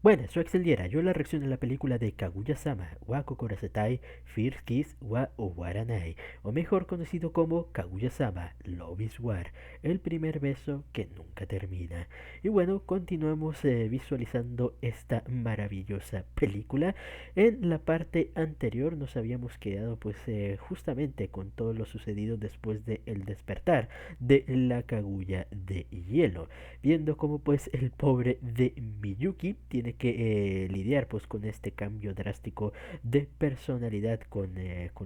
Buenas, soy Axel Diera. Yo la reacción a la película de Kaguya-sama wa Kokorosetai First Kiss wa Owaranai, o mejor conocido como Kaguya-sama Love is War, el primer beso que nunca termina. Y bueno, continuamos visualizando esta maravillosa película. En la parte anterior nos habíamos quedado pues justamente con todo lo sucedido después de el despertar de la Kaguya de hielo, viendo cómo pues el pobre de Miyuki tiene que lidiar pues con este cambio drástico de personalidad con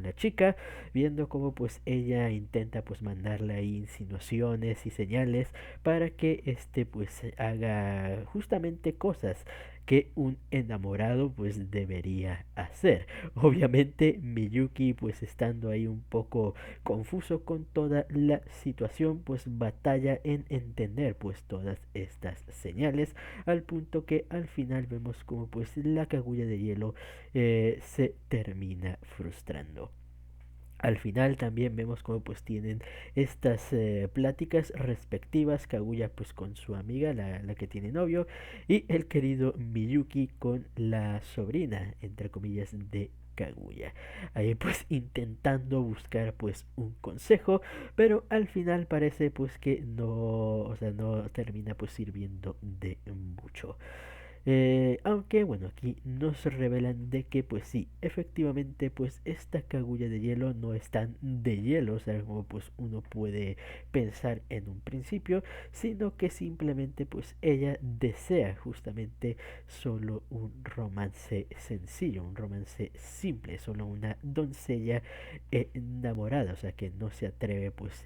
la chica, viendo cómo pues ella intenta pues mandarle ahí insinuaciones y señales para que este pues haga justamente cosas que un enamorado pues debería hacer. Obviamente Miyuki pues estando ahí un poco confuso con toda la situación, pues batalla en entender pues todas estas señales, al punto que al final vemos como pues la Kaguya de hielo se termina frustrando. Al final también vemos cómo pues tienen estas pláticas respectivas, Kaguya pues con su amiga, la que tiene novio, y el querido Miyuki con la sobrina, entre comillas, de Kaguya. Ahí pues intentando buscar pues un consejo, pero al final parece pues que no, o sea, no termina pues sirviendo de mucho. Aunque bueno, aquí nos revelan de que pues sí, efectivamente pues esta Kaguya de hielo no es tan de hielo, o sea, como pues uno puede pensar en un principio, sino que simplemente pues ella desea justamente solo un romance sencillo, un romance simple, solo una doncella enamorada, o sea, que no se atreve pues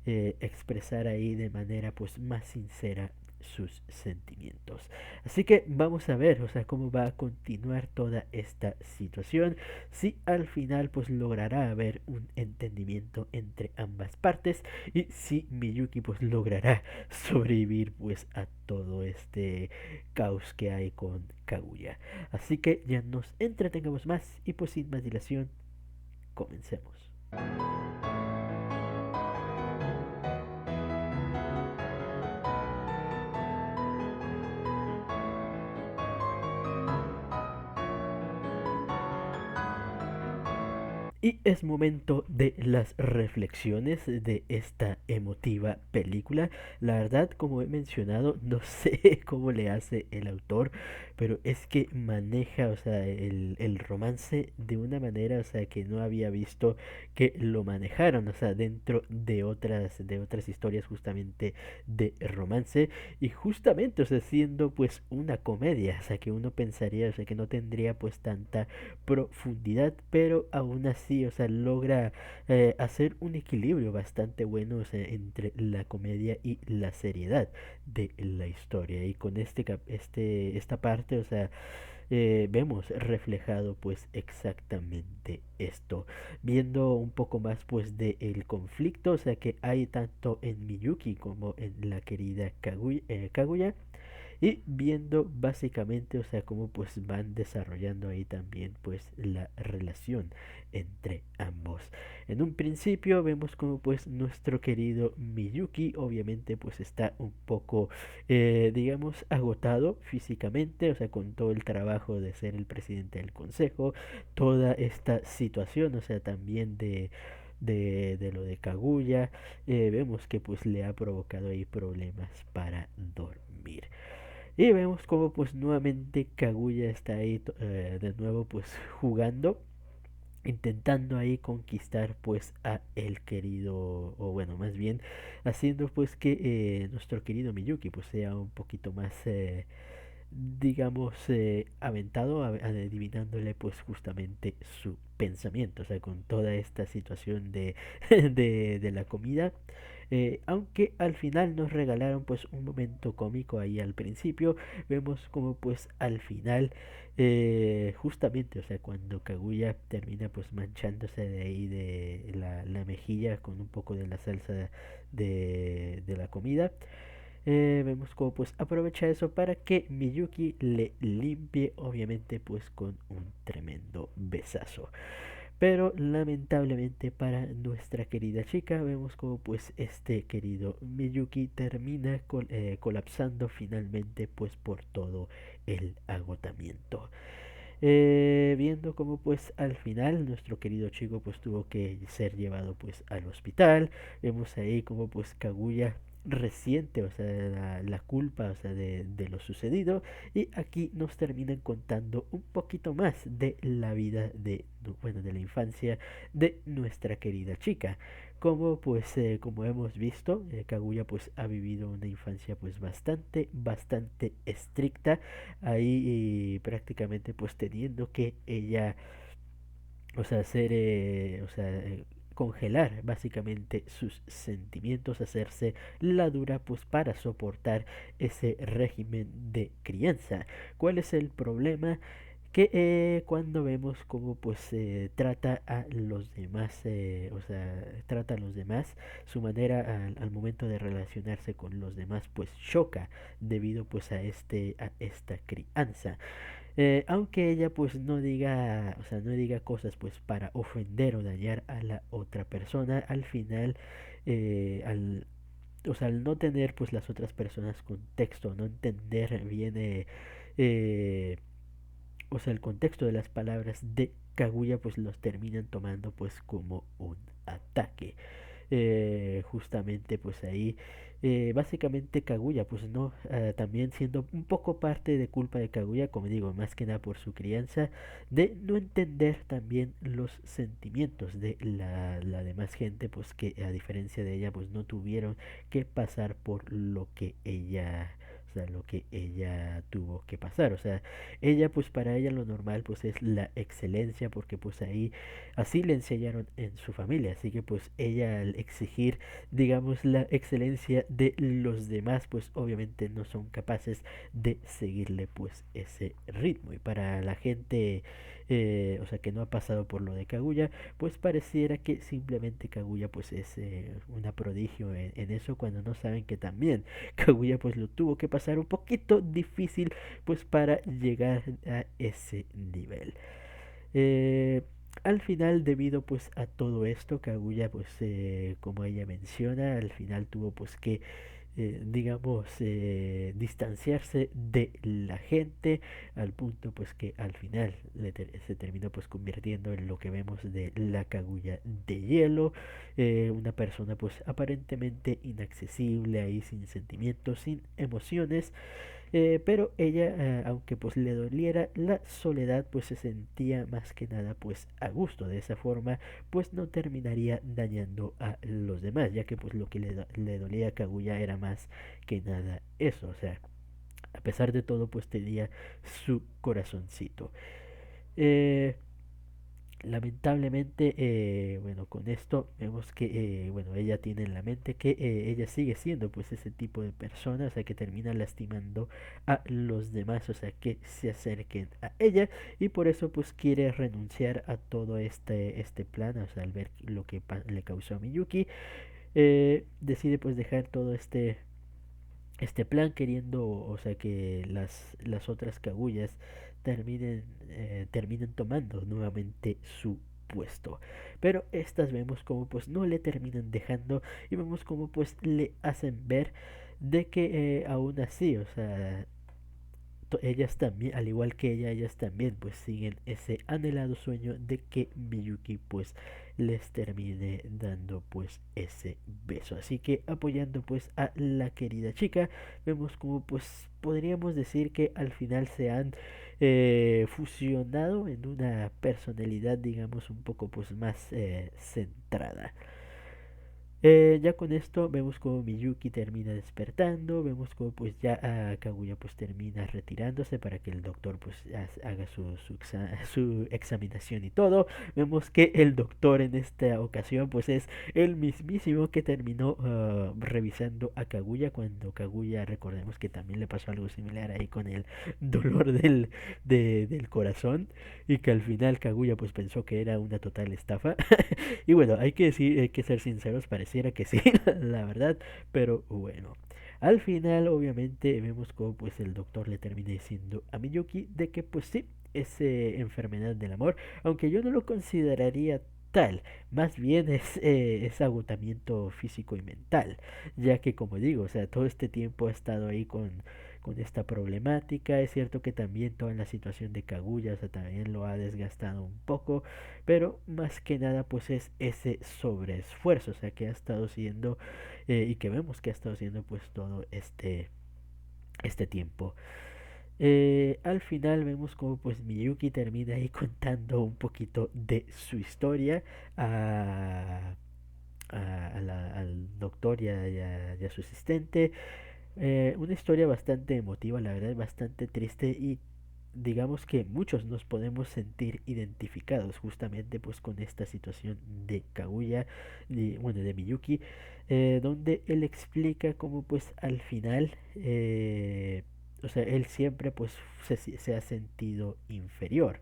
expresar ahí de manera pues más sincera sus sentimientos. Así que vamos a ver, o sea, cómo va a continuar toda esta situación, si al final pues logrará haber un entendimiento entre ambas partes y si Miyuki pues logrará sobrevivir pues a todo este caos que hay con Kaguya. Así que ya nos entretengamos más y pues sin más dilación, comencemos. Y es momento de las reflexiones de esta emotiva película. La verdad, como he mencionado, no sé cómo le hace el autor, pero es que maneja, o sea, el romance de una manera, o sea, que no había visto que lo manejaron, o sea, dentro de otras historias justamente de romance y justamente, o sea, siendo pues una comedia, o sea, que uno pensaría, o sea, que no tendría pues tanta profundidad, pero aún así, o sea, logra hacer un equilibrio bastante bueno, o sea, entre la comedia y la seriedad de la historia. Y con esta parte, o sea, vemos reflejado pues exactamente esto, viendo un poco más pues de el conflicto, o sea, que hay tanto en Miyuki como en la querida Kaguya, y viendo básicamente, o sea, cómo pues van desarrollando ahí también pues la relación entre ambos. En un principio vemos como pues nuestro querido Miyuki obviamente pues está un poco digamos agotado físicamente, o sea, con todo el trabajo de ser el presidente del consejo, toda esta situación, o sea, también de lo de Kaguya, vemos que pues le ha provocado ahí problemas para dormir. Y vemos como pues nuevamente Kaguya está ahí de nuevo pues jugando, intentando ahí conquistar pues a el querido, o bueno, más bien haciendo pues que nuestro querido Miyuki pues sea un poquito más digamos aventado, adivinándole pues justamente su pensamiento, o sea, con toda esta situación de la comida, aunque al final nos regalaron pues un momento cómico ahí al principio, vemos como pues al final justamente, o sea, cuando Kaguya termina pues manchándose de ahí de la mejilla con un poco de la salsa de la comida, vemos como pues aprovecha eso para que Miyuki le limpie obviamente pues con un tremendo besazo. Pero lamentablemente para nuestra querida chica vemos como pues este querido Miyuki termina colapsando finalmente pues por todo el agotamiento. Viendo como pues al final nuestro querido chico pues tuvo que ser llevado pues al hospital. Vemos ahí como pues Kaguya resiente, o sea, la culpa, o sea, de lo sucedido. Y aquí nos terminan contando un poquito más de la vida de, bueno, de la infancia de nuestra querida chica. Como pues como hemos visto, Kaguya pues ha vivido una infancia pues bastante estricta, ahí prácticamente pues teniendo que ella, o sea, hacer, o sea, congelar básicamente sus sentimientos, hacerse la dura pues para soportar ese régimen de crianza. ¿Cuál es el problema? Que cuando vemos cómo pues trata a los demás, o sea, trata a los demás, su manera al momento de relacionarse con los demás pues choca debido pues a esta crianza. Aunque ella pues no diga, o sea, no diga cosas pues para ofender o dañar a la otra persona, al final, al, o sea, al no tener pues las otras personas contexto, no entender bien, eh, o sea, el contexto de las palabras de Kaguya pues los terminan tomando pues como un ataque. Justamente pues ahí básicamente Kaguya pues no, también siendo un poco parte de culpa de Kaguya, como digo, más que nada por su crianza, de no entender también los sentimientos de la demás gente, pues que a diferencia de ella pues no tuvieron que pasar por lo que ella, o sea, lo que ella tuvo que pasar. O sea, ella pues para ella lo normal pues es la excelencia, porque pues ahí así le enseñaron en su familia. Así que pues ella al exigir, digamos, la excelencia de los demás, pues obviamente no son capaces de seguirle pues ese ritmo. Y para la gente, o sea, que no ha pasado por lo de Kaguya, pues pareciera que simplemente Kaguya pues es una prodigio en eso, cuando no saben que también Kaguya pues lo tuvo que pasar un poquito difícil pues para llegar a ese nivel. Eh, Al final, debido pues a todo esto, Kaguya pues como ella menciona, al final tuvo pues que digamos distanciarse de la gente, al punto pues que al final se terminó pues convirtiendo en lo que vemos de la Kaguya de hielo, una persona pues aparentemente inaccesible, ahí sin sentimientos, sin emociones. Pero ella, aunque pues le doliera la soledad, pues se sentía más que nada pues a gusto. De esa forma pues no terminaría dañando a los demás, ya que pues lo que le dolía a Kaguya era más que nada eso. O sea, a pesar de todo pues tenía su corazoncito. Eh, Lamentablemente, bueno, con esto vemos que, bueno, ella tiene en la mente que ella sigue siendo pues ese tipo de persona, o sea, que termina lastimando a los demás, o sea, que se acerquen a ella, y por eso pues quiere renunciar a todo este plan, o sea, al ver lo que le causó a Miyuki, decide pues dejar todo este plan, queriendo, o sea, que las otras Kaguyas terminen tomando nuevamente su puesto. Pero estas vemos como pues no le terminan dejando, y vemos como pues le hacen ver de que aún así, o sea, ellas también, al igual que ella, ellas también pues siguen ese anhelado sueño de que Miyuki pues les termine dando pues ese beso. Así que apoyando pues a la querida chica, vemos como pues podríamos decir que al final se han fusionado en una personalidad, digamos, un poco pues más centrada. Ya con esto vemos como Miyuki termina despertando, vemos como pues ya Kaguya pues termina retirándose para que el doctor pues haga su examinación y todo. Vemos que el doctor en esta ocasión pues es el mismísimo que terminó revisando a Kaguya, cuando Kaguya, recordemos que también le pasó algo similar ahí con el dolor del corazón, y que al final Kaguya pues pensó que era una total estafa. Y bueno, hay que decir, hay que ser sinceros, pareciera que sí, la verdad, pero bueno. Al final, obviamente, vemos cómo pues el doctor le termina diciendo a Miyuki de que pues sí, es enfermedad del amor, aunque yo no lo consideraría tal, más bien es agotamiento físico y mental, ya que como digo, o sea, todo este tiempo ha estado ahí con esta problemática. Es cierto que también toda la situación de Kaguya, o sea, también lo ha desgastado un poco, pero más que nada pues es ese sobreesfuerzo, o sea, que ha estado siendo y que vemos que ha estado haciendo pues todo este tiempo. Al final vemos como pues Miyuki termina ahí contando un poquito de su historia a, al doctor y a su asistente. Una historia bastante emotiva, la verdad, bastante triste y digamos que muchos nos podemos sentir identificados justamente pues con esta situación de Kaguya, bueno, de Miyuki, donde él explica cómo pues al final, o sea, él siempre pues se ha sentido inferior.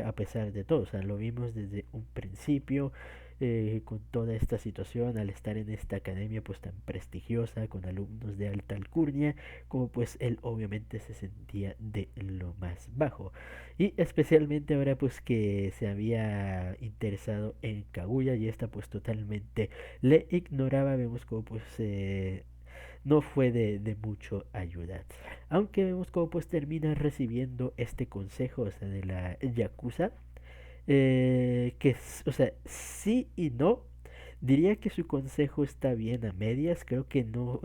A pesar de todo, o sea, lo vimos desde un principio, con toda esta situación al estar en esta academia pues tan prestigiosa con alumnos de alta alcurnia, como pues él obviamente se sentía de lo más bajo, y especialmente ahora pues que se había interesado en Kaguya y esta pues totalmente le ignoraba. Vemos como pues no fue de mucho ayuda, aunque vemos como pues termina recibiendo este consejo, o sea, de la Yakuza, o sea, sí y no. Diría que su consejo está bien a medias, creo que no,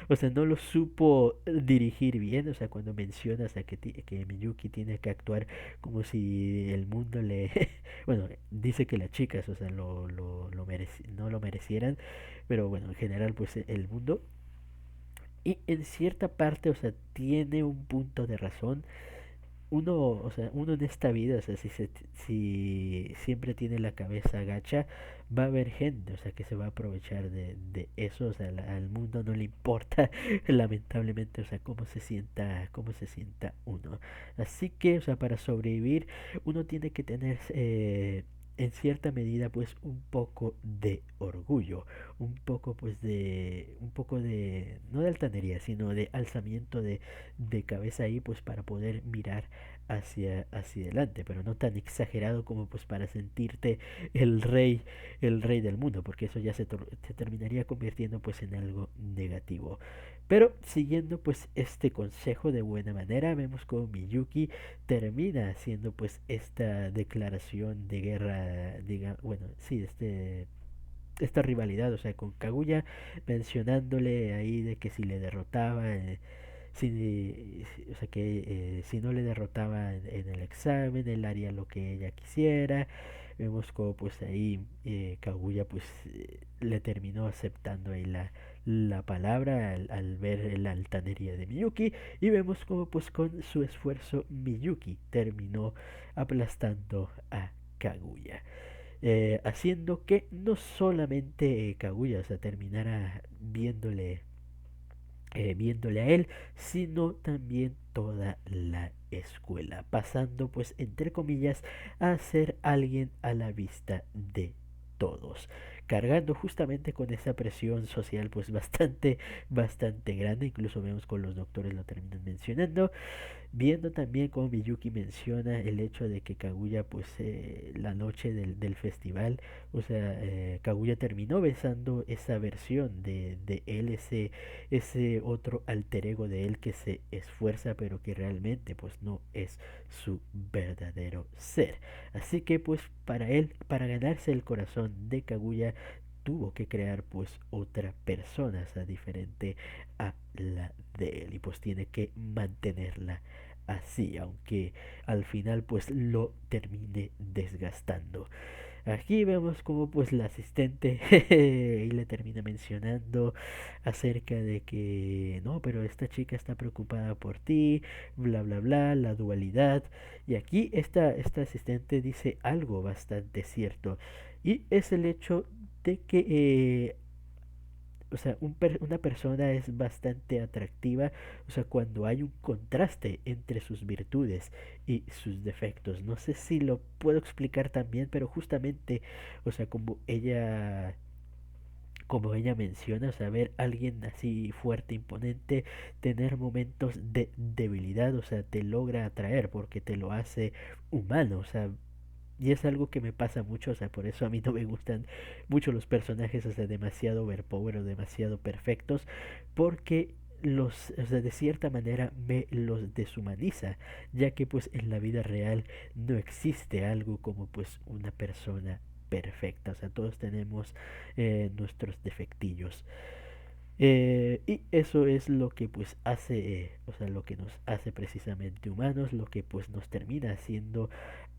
o sea, no lo supo dirigir bien, o sea, cuando mencionas a que Miyuki tiene que actuar como si el mundo le, bueno, dice que las chicas, o sea, no lo merecieran, pero bueno, en general, pues el mundo, y en cierta parte, o sea, tiene un punto de razón. Uno, o sea, uno en esta vida, o sea, si siempre tiene la cabeza gacha, va a haber gente, o sea, que se va a aprovechar de eso, o sea, al mundo no le importa, lamentablemente, o sea, cómo se sienta uno. Así que, o sea, para sobrevivir, uno tiene que tener, en cierta medida, pues, un poco de orgullo, un poco de, no de altanería, sino de alzamiento de cabeza ahí, pues, para poder mirar hacia adelante, pero no tan exagerado como pues para sentirte el rey, el rey del mundo, porque eso ya se terminaría convirtiendo pues en algo negativo. Pero siguiendo pues este consejo de buena manera, vemos como Miyuki termina haciendo pues esta declaración de guerra, diga, bueno, sí, esta rivalidad, o sea, con Kaguya, mencionándole ahí de que si le derrotaba, o sea que si no le derrotaba en el examen, él haría lo que ella quisiera. Vemos como pues ahí Kaguya pues le terminó aceptando ahí la palabra al ver la altanería de Miyuki, y vemos como pues con su esfuerzo Miyuki terminó aplastando a Kaguya, haciendo que no solamente Kaguya, o sea, terminara viéndole a él, sino también toda la escuela, pasando pues entre comillas a ser alguien a la vista de todos, cargando justamente con esa presión social pues bastante grande. Incluso vemos con los doctores lo terminan mencionando, viendo también como Miyuki menciona el hecho de que Kaguya pues la noche del festival, o sea, Kaguya terminó besando esa versión de él, ese otro alter ego de él que se esfuerza pero que realmente pues no es su verdadero ser. Así que pues para él, para ganarse el corazón de Kaguya, tuvo que crear pues otra persona, o sea, diferente a la de él, y pues tiene que mantenerla así, aunque al final pues lo termine desgastando. Aquí vemos como pues la asistente y le termina mencionando acerca de que no, pero esta chica está preocupada por ti, bla bla bla, la dualidad. Y aquí esta asistente dice algo bastante cierto, y es el hecho de que o sea, una persona es bastante atractiva, o sea, cuando hay un contraste entre sus virtudes y sus defectos. No sé si lo puedo explicar también, pero justamente, o sea, como como ella menciona, o sea, ver a alguien así fuerte, imponente, tener momentos de debilidad, o sea, te logra atraer porque te lo hace humano, o sea, y es algo que me pasa mucho, o sea, por eso a mí no me gustan mucho los personajes, o sea, demasiado overpower o demasiado perfectos, porque o sea, de cierta manera me los deshumaniza, ya que pues en la vida real no existe algo como pues una persona perfecta, o sea, todos tenemos nuestros defectillos. Y eso es lo que pues hace, o sea, lo que nos hace precisamente humanos, lo que pues nos termina haciendo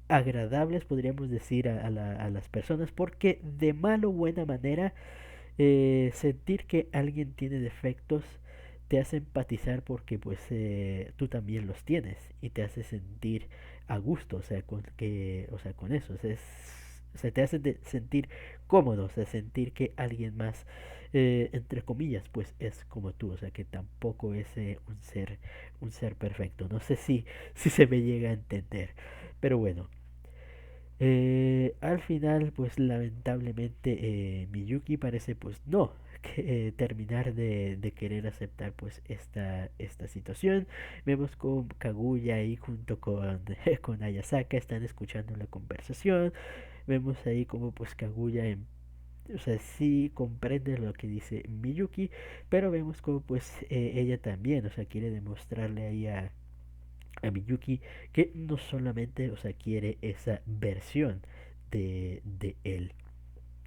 agradables, podríamos decir, a las personas, porque de mal o buena manera, sentir que alguien tiene defectos te hace empatizar porque pues tú también los tienes y te hace sentir a gusto, o sea, con eso, o sea, te hace sentir cómodo, o sea, sentir que alguien más, entre comillas, pues es como tú, o sea, que tampoco es un ser perfecto. No sé si se me llega a entender, pero bueno. Al final, pues lamentablemente Miyuki parece pues no terminar de querer aceptar pues esta situación. Vemos con Kaguya ahí junto con, con Ayasaka están escuchando la conversación. Vemos ahí como pues Kaguya o sea, sí comprende lo que dice Miyuki, pero vemos como pues ella también, o sea, quiere demostrarle ahí a Miyuki que no solamente, o sea, quiere esa versión de él.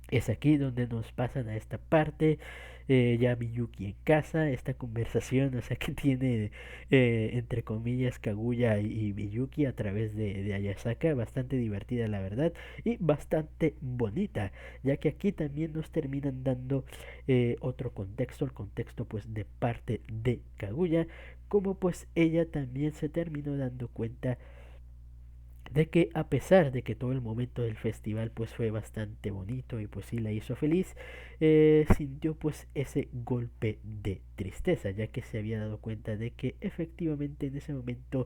Es aquí donde nos pasan a esta parte, ya Miyuki en casa, esta conversación, o sea, que tiene entre comillas Kaguya y Miyuki a través de Ayasaka, bastante divertida la verdad y bastante bonita, ya que aquí también nos terminan dando otro contexto, el contexto pues de parte de Kaguya, como pues ella también se terminó dando cuenta de que a pesar de que todo el momento del festival pues fue bastante bonito y pues sí la hizo feliz, sintió pues ese golpe de tristeza, ya que se había dado cuenta de que efectivamente en ese momento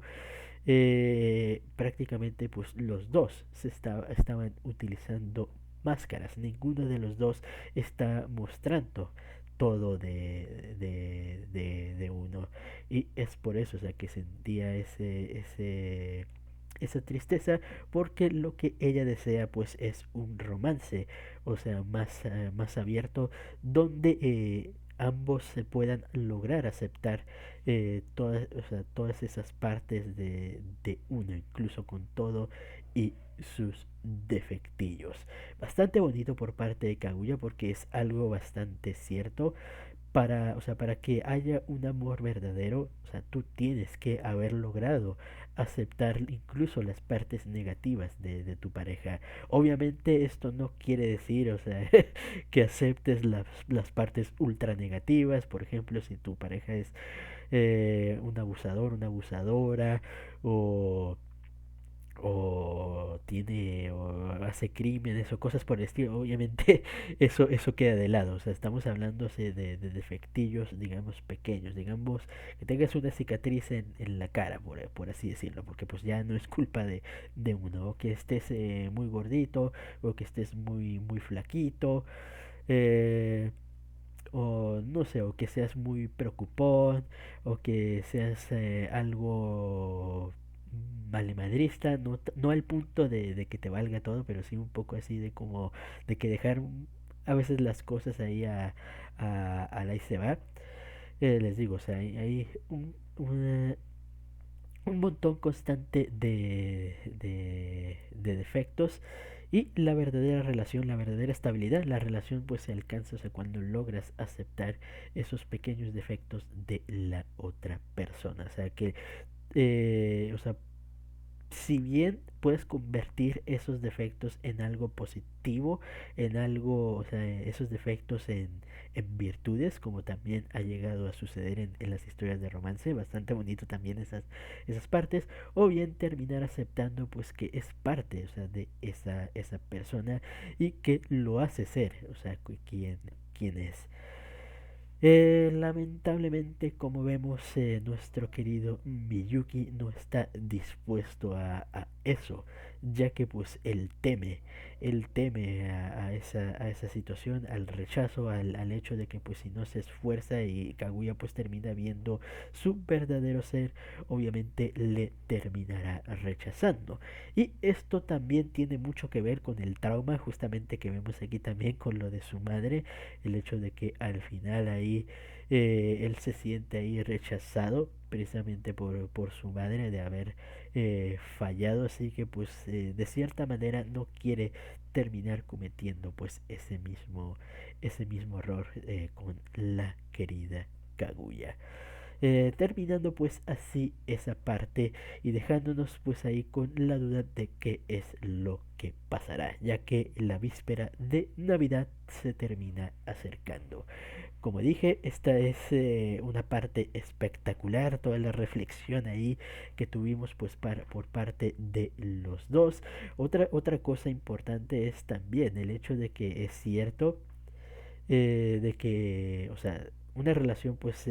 prácticamente pues los dos estaban utilizando máscaras, ninguno de los dos está mostrando todo de uno, y es por eso, o sea, que sentía esa tristeza, porque lo que ella desea pues es un romance, o sea, más abierto, donde ambos se puedan lograr aceptar o sea, todas esas partes de uno, incluso con todo y sus defectillos. Bastante bonito por parte de Kaguya porque es algo bastante cierto. O sea, para que haya un amor verdadero, o sea, tú tienes que haber logrado aceptar incluso las partes negativas de tu pareja. Obviamente esto no quiere decir, o sea, que aceptes las partes ultra negativas. Por ejemplo, si tu pareja es un abusador, una abusadora, o o hace crímenes o cosas por el estilo, obviamente eso queda de lado. O sea, estamos hablando de defectillos, digamos, pequeños, digamos, que tengas una cicatriz en la cara, por así decirlo, porque pues ya no es culpa de uno, o que estés muy gordito, o que estés muy flaquito, eh, o no sé, o que seas muy preocupón, o que seas algo valemadrista, no al punto de que te valga todo, pero sí un poco así de como de que dejar a veces las cosas ahí a la y se va. Les digo, o sea, hay un montón constante de defectos, y la verdadera relación, la verdadera estabilidad, la relación pues se alcanza, o sea, cuando logras aceptar esos pequeños defectos de la otra persona, o sea que o sea, si bien puedes convertir esos defectos en algo positivo, en algo, o sea, esos defectos en virtudes, como también ha llegado a suceder en las historias de romance, bastante bonito también esas partes, o bien terminar aceptando pues que es parte, o sea, de esa persona y que lo hace ser, o sea, quien es. Lamentablemente, como vemos, nuestro querido Miyuki no está dispuesto a eso, ya que pues él teme a esa situación, al rechazo, al hecho de que pues si no se esfuerza y Kaguya pues termina viendo su verdadero ser, obviamente le terminará rechazando. Y esto también tiene mucho que ver con el trauma justamente que vemos aquí también con lo de su madre, el hecho de que al final ahí él se siente ahí rechazado precisamente por su madre de haber fallado, así que pues de cierta manera no quiere terminar cometiendo pues ese mismo error con la querida Kaguya. Terminando pues así esa parte y dejándonos pues ahí con la duda de qué es lo que pasará, ya que la víspera de Navidad se termina acercando. Como dije, esta es una parte espectacular, toda la reflexión ahí que tuvimos pues por parte de los dos. Otra cosa importante es también el hecho de que es cierto de que, o sea, una relación pues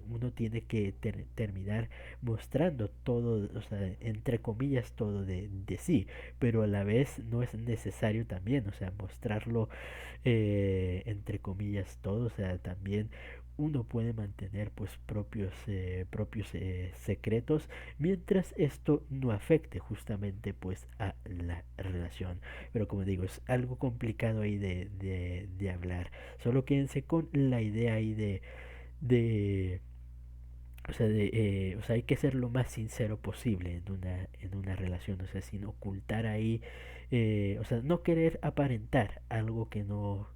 uno tiene que terminar mostrando todo, o sea, entre comillas todo de sí, pero a la vez no es necesario también, o sea, mostrarlo entre comillas todo, o sea, también uno puede mantener pues propios secretos mientras esto no afecte justamente pues a la relación, pero como digo es algo complicado ahí de hablar, solo quédense con la idea ahí de o sea, hay que ser lo más sincero posible en una relación, o sea, sin ocultar ahí, o sea, no querer aparentar algo que no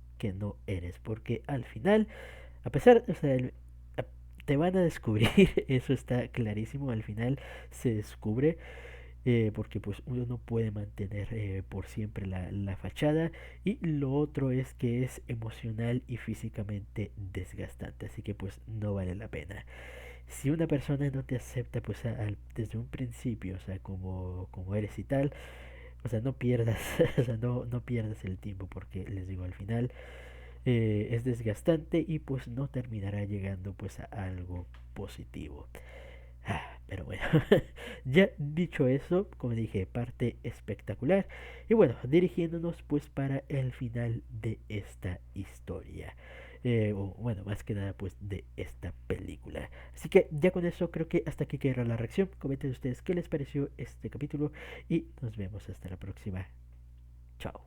eres, porque al final, a pesar, o sea, te van a descubrir, eso está clarísimo, al final se descubre, porque pues uno no puede mantener por siempre la fachada y lo otro es que es emocional y físicamente desgastante, así que pues no vale la pena. Si una persona no te acepta pues desde un principio, o sea, como eres y tal, o sea, no pierdas, o sea, no pierdas el tiempo porque les digo, al final es desgastante y pues no terminará llegando pues a algo positivo. Pero bueno, ya dicho eso, como dije, parte espectacular. Y bueno, dirigiéndonos pues para el final de esta historia. O bueno, más que nada pues de esta película. Así que ya con eso creo que hasta aquí queda la reacción. Comenten ustedes qué les pareció este capítulo y nos vemos hasta la próxima. Chao.